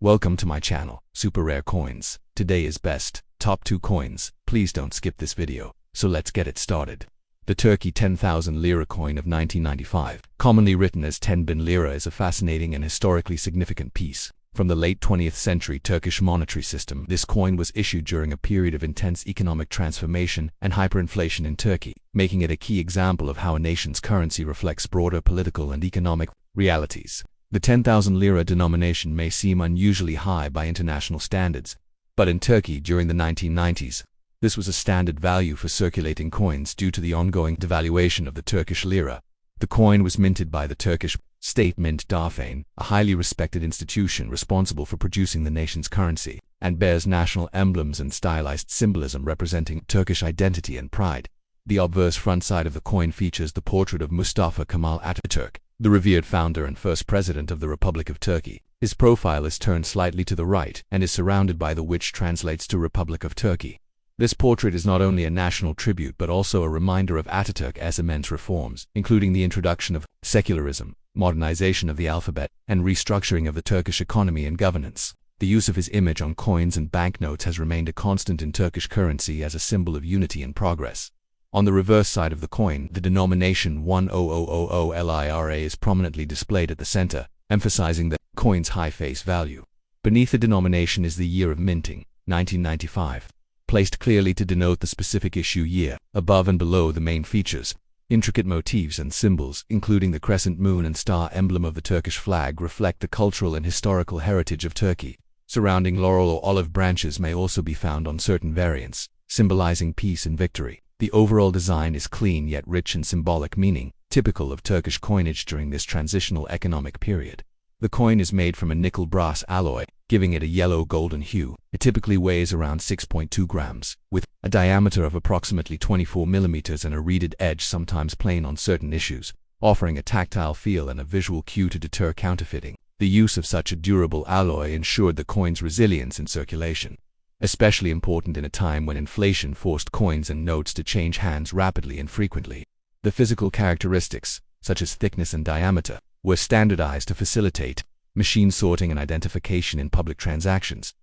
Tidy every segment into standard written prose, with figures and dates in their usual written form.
Welcome to my channel, Super Rare Coins. Today is best, top 2 coins. Please don't skip this video. So let's get it started. The Turkey 10,000 Lira coin of 1995, commonly written as 10.000 Lira, is a fascinating and historically significant piece. From the late 20th century Turkish monetary system, this coin was issued during a period of intense economic transformation and hyperinflation in Turkey, making it a key example of how a nation's currency reflects broader political and economic realities. The 10,000 Lira denomination may seem unusually high by international standards, but in Turkey during the 1990s, this was a standard value for circulating coins due to the ongoing devaluation of the Turkish lira. The coin was minted by the Turkish State Mint Darphane, a highly respected institution responsible for producing the nation's currency, and bears national emblems and stylized symbolism representing Turkish identity and pride. The obverse front side of the coin features the portrait of Mustafa Kemal Atatürk, the revered founder and first president of the Republic of Turkey. His profile is turned slightly to the right and is surrounded by the which translates to Republic of Turkey. This portrait is not only a national tribute but also a reminder of Atatürk's immense reforms, including the introduction of secularism, modernization of the alphabet, and restructuring of the Turkish economy and governance. The use of his image on coins and banknotes has remained a constant in Turkish currency as a symbol of unity and progress. On the reverse side of the coin, the denomination 10000 Lira is prominently displayed at the center, emphasizing the coin's high face value. Beneath the denomination is the year of minting, 1995, placed clearly to denote the specific issue year. Above and below the main features, intricate motifs and symbols, including the crescent moon and star emblem of the Turkish flag, reflect the cultural and historical heritage of Turkey. Surrounding laurel or olive branches may also be found on certain variants, symbolizing peace and victory. The overall design is clean yet rich in symbolic meaning, typical of Turkish coinage during this transitional economic period. The coin is made from a nickel-brass alloy, giving it a yellow-golden hue. It typically weighs around 6.2 grams, with a diameter of approximately 24 millimeters and a reeded edge sometimes plain on certain issues, offering a tactile feel and a visual cue to deter counterfeiting. The use of such a durable alloy ensured the coin's resilience in circulation, especially important in a time when inflation forced coins and notes to change hands rapidly and frequently. The physical characteristics, such as thickness and diameter, were standardized to facilitate machine sorting and identification in public transactions.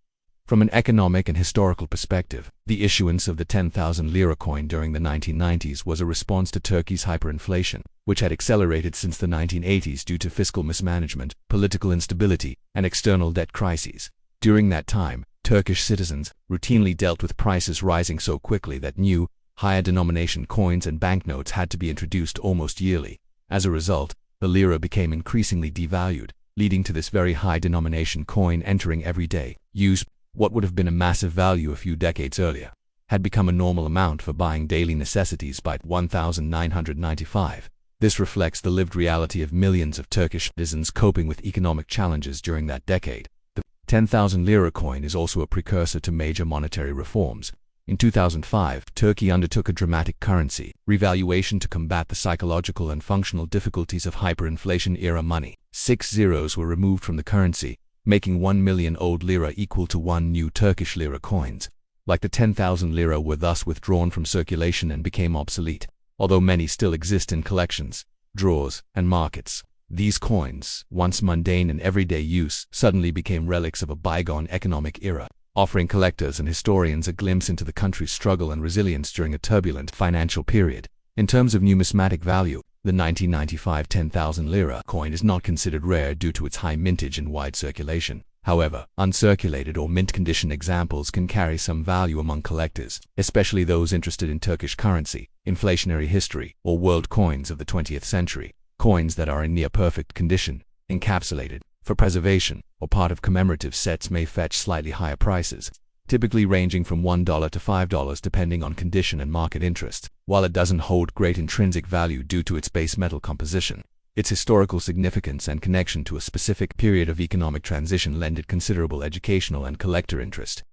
From an economic and historical perspective, the issuance of the 10,000 Lira coin during the 1990s was a response to Turkey's hyperinflation, which had accelerated since the 1980s due to fiscal mismanagement, political instability, and external debt crises. During that time, Turkish citizens routinely dealt with prices rising so quickly that new, higher denomination coins and banknotes had to be introduced almost yearly. As a result, the lira became increasingly devalued, leading to this very high denomination coin entering everyday use. What would have been a massive value a few decades earlier had become a normal amount for buying daily necessities by 1995. This reflects the lived reality of millions of Turkish citizens coping with economic challenges during that decade. The 10,000 Lira coin is also a precursor to major monetary reforms. In 2005, Turkey undertook a dramatic currency revaluation to combat the psychological and functional difficulties of hyperinflation-era money. 6 zeros were removed from the currency, making 1 million old lira equal to 1 new Turkish lira coins. Like the 10,000 Lira were thus withdrawn from circulation and became obsolete, although many still exist in collections, drawers, and markets. These coins, once mundane in everyday use, suddenly became relics of a bygone economic era, offering collectors and historians a glimpse into the country's struggle and resilience during a turbulent financial period. In terms of numismatic value, the 1995 10,000 Lira coin is not considered rare due to its high mintage and wide circulation. However, uncirculated or mint-condition examples can carry some value among collectors, especially those interested in Turkish currency, inflationary history, or world coins of the 20th century. Coins that are in near-perfect condition, encapsulated, for preservation, or part of commemorative sets may fetch slightly higher prices, typically ranging from $1 to $5 depending on condition and market interest. While it doesn't hold great intrinsic value due to its base metal composition, its historical significance and connection to a specific period of economic transition lend it considerable educational and collector interest.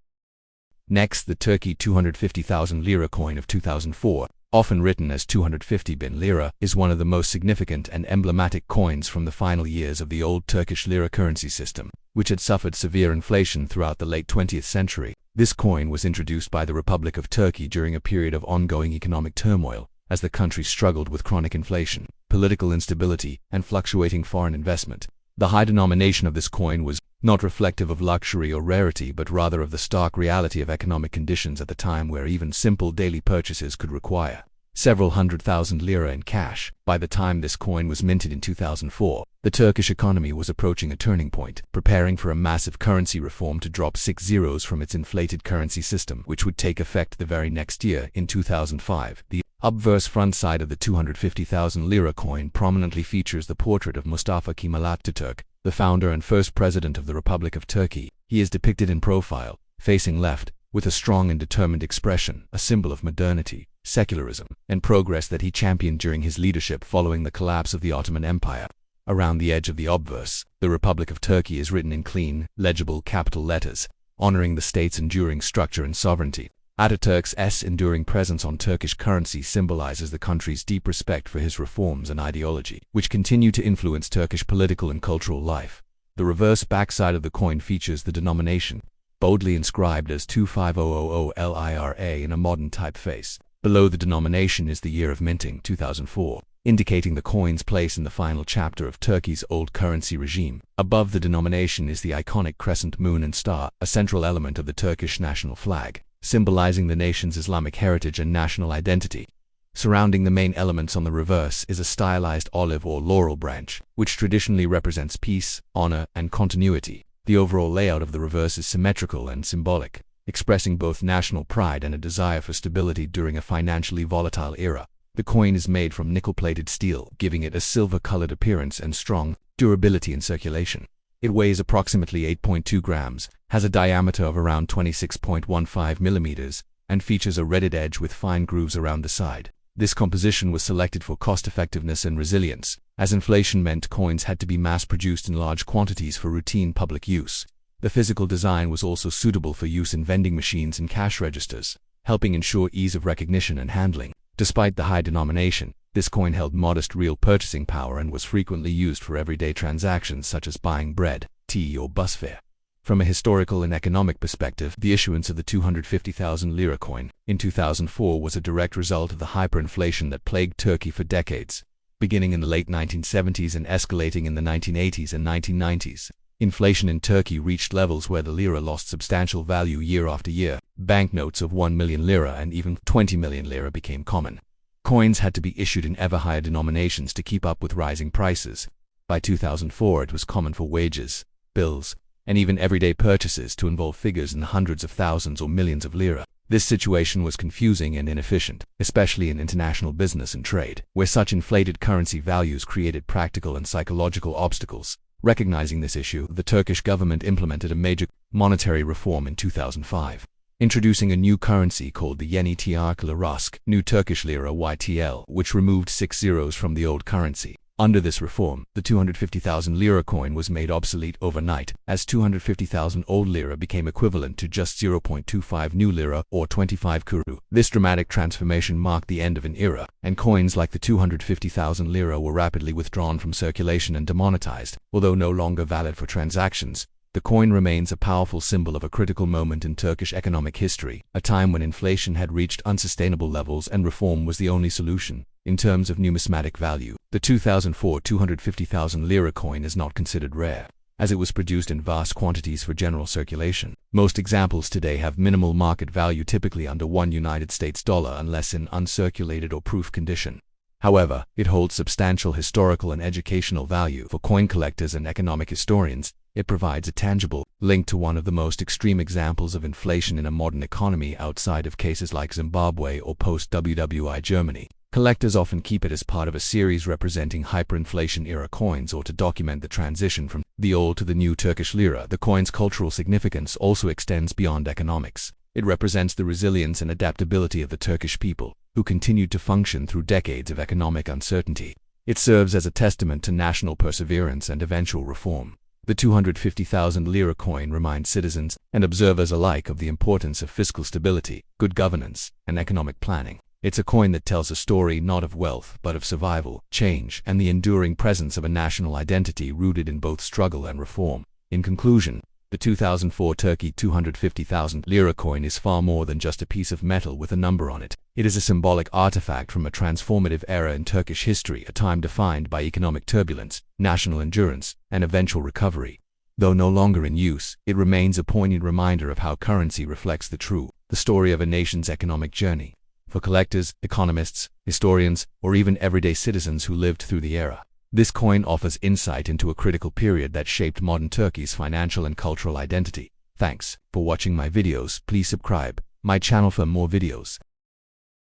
Next, the Turkey 250,000 Lira coin of 2004, often written as 250.000 Lira, is one of the most significant and emblematic coins from the final years of the old Turkish lira currency system, which had suffered severe inflation throughout the late 20th century. This coin was introduced by the Republic of Turkey during a period of ongoing economic turmoil, as the country struggled with chronic inflation, political instability, and fluctuating foreign investment. The high denomination of this coin was not reflective of luxury or rarity, but rather of the stark reality of economic conditions at the time, where even simple daily purchases could require several 100,000 lira in cash. By the time this coin was minted in 2004, the Turkish economy was approaching a turning point, preparing for a massive currency reform to drop 6 zeros from its inflated currency system, which would take effect the very next year, in 2005. The obverse front side of the 250,000 lira coin prominently features the portrait of Mustafa Kemal Atatürk, the founder and first president of the Republic of Turkey. He is depicted in profile, facing left, with a strong and determined expression, a symbol of modernity, secularism, and progress that he championed during his leadership following the collapse of the Ottoman Empire. Around the edge of the obverse, the Republic of Turkey is written in clean, legible capital letters, honoring the state's enduring structure and sovereignty. Atatürk's enduring presence on Turkish currency symbolizes the country's deep respect for his reforms and ideology, which continue to influence Turkish political and cultural life. The reverse backside of the coin features the denomination, boldly inscribed as 25000 Lira in a modern typeface. Below the denomination is the year of minting, 2004, indicating the coin's place in the final chapter of Turkey's old currency regime. Above the denomination is the iconic crescent moon and star, a central element of the Turkish national flag, symbolizing the nation's Islamic heritage and national identity. Surrounding the main elements on the reverse is a stylized olive or laurel branch, which traditionally represents peace, honor, and continuity. The overall layout of the reverse is symmetrical and symbolic, expressing both national pride and a desire for stability during a financially volatile era. The coin is made from nickel-plated steel, giving it a silver-colored appearance and strong durability in circulation. It weighs approximately 8.2 grams, has a diameter of around 26.15 millimeters, and features a redded edge with fine grooves around the side. This composition was selected for cost-effectiveness and resilience, as inflation meant coins had to be mass-produced in large quantities for routine public use. The physical design was also suitable for use in vending machines and cash registers, helping ensure ease of recognition and handling. Despite the high denomination, this coin held modest real purchasing power and was frequently used for everyday transactions such as buying bread, tea, or bus fare. From a historical and economic perspective, the issuance of the 250,000 lira coin in 2004 was a direct result of the hyperinflation that plagued Turkey for decades. Beginning in the late 1970s and escalating in the 1980s and 1990s, inflation in Turkey reached levels where the lira lost substantial value year after year. Banknotes of 1 million lira and even 20 million lira became common. Coins had to be issued in ever higher denominations to keep up with rising prices. By 2004, it was common for wages, bills, and even everyday purchases to involve figures in the hundreds of thousands or millions of lira. This situation was confusing and inefficient, especially in international business and trade, where such inflated currency values created practical and psychological obstacles. Recognizing this issue, the Turkish government implemented a major monetary reform in 2005, introducing a new currency called the yeni Rarest, New Turkish Lira (YTL), which removed 6 zeros from the old currency. Under this reform, the 250,000 lira coin was made obsolete overnight, as 250,000 old lira became equivalent to just 0.25 new lira or 25 kuru. This dramatic transformation marked the end of an era, and coins like the 250,000 lira were rapidly withdrawn from circulation and demonetized. Although no longer valid for transactions, the coin remains a powerful symbol of a critical moment in Turkish economic history, a time when inflation had reached unsustainable levels and reform was the only solution. In terms of numismatic value, the 2004 250,000 lira coin is not considered rare, as it was produced in vast quantities for general circulation. Most examples today have minimal market value, typically under $1 unless in uncirculated or proof condition. However, it holds substantial historical and educational value for coin collectors and economic historians. It provides a tangible link to one of the most extreme examples of inflation in a modern economy outside of cases like Zimbabwe or post-WWI Germany. Collectors often keep it as part of a series representing hyperinflation-era coins or to document the transition from the old to the new Turkish lira. The coin's cultural significance also extends beyond economics. It represents the resilience and adaptability of the Turkish people, who continued to function through decades of economic uncertainty. It serves as a testament to national perseverance and eventual reform. The 250,000 lira coin reminds citizens and observers alike of the importance of fiscal stability, good governance, and economic planning. It's a coin that tells a story not of wealth but of survival, change, and the enduring presence of a national identity rooted in both struggle and reform. In conclusion, the The 2004 Turkey 250,000 lira coin is far more than just a piece of metal with a number on it. It is a symbolic artifact from a transformative era in Turkish history, a time defined by economic turbulence, national endurance, and eventual recovery. Though no longer in use, it remains a poignant reminder of how currency reflects the story of a nation's economic journey. For collectors, economists, historians, or even everyday citizens who lived through the era, this coin offers insight into a critical period that shaped modern Turkey's financial and cultural identity. Thanks for watching my videos. Please subscribe my channel for more videos.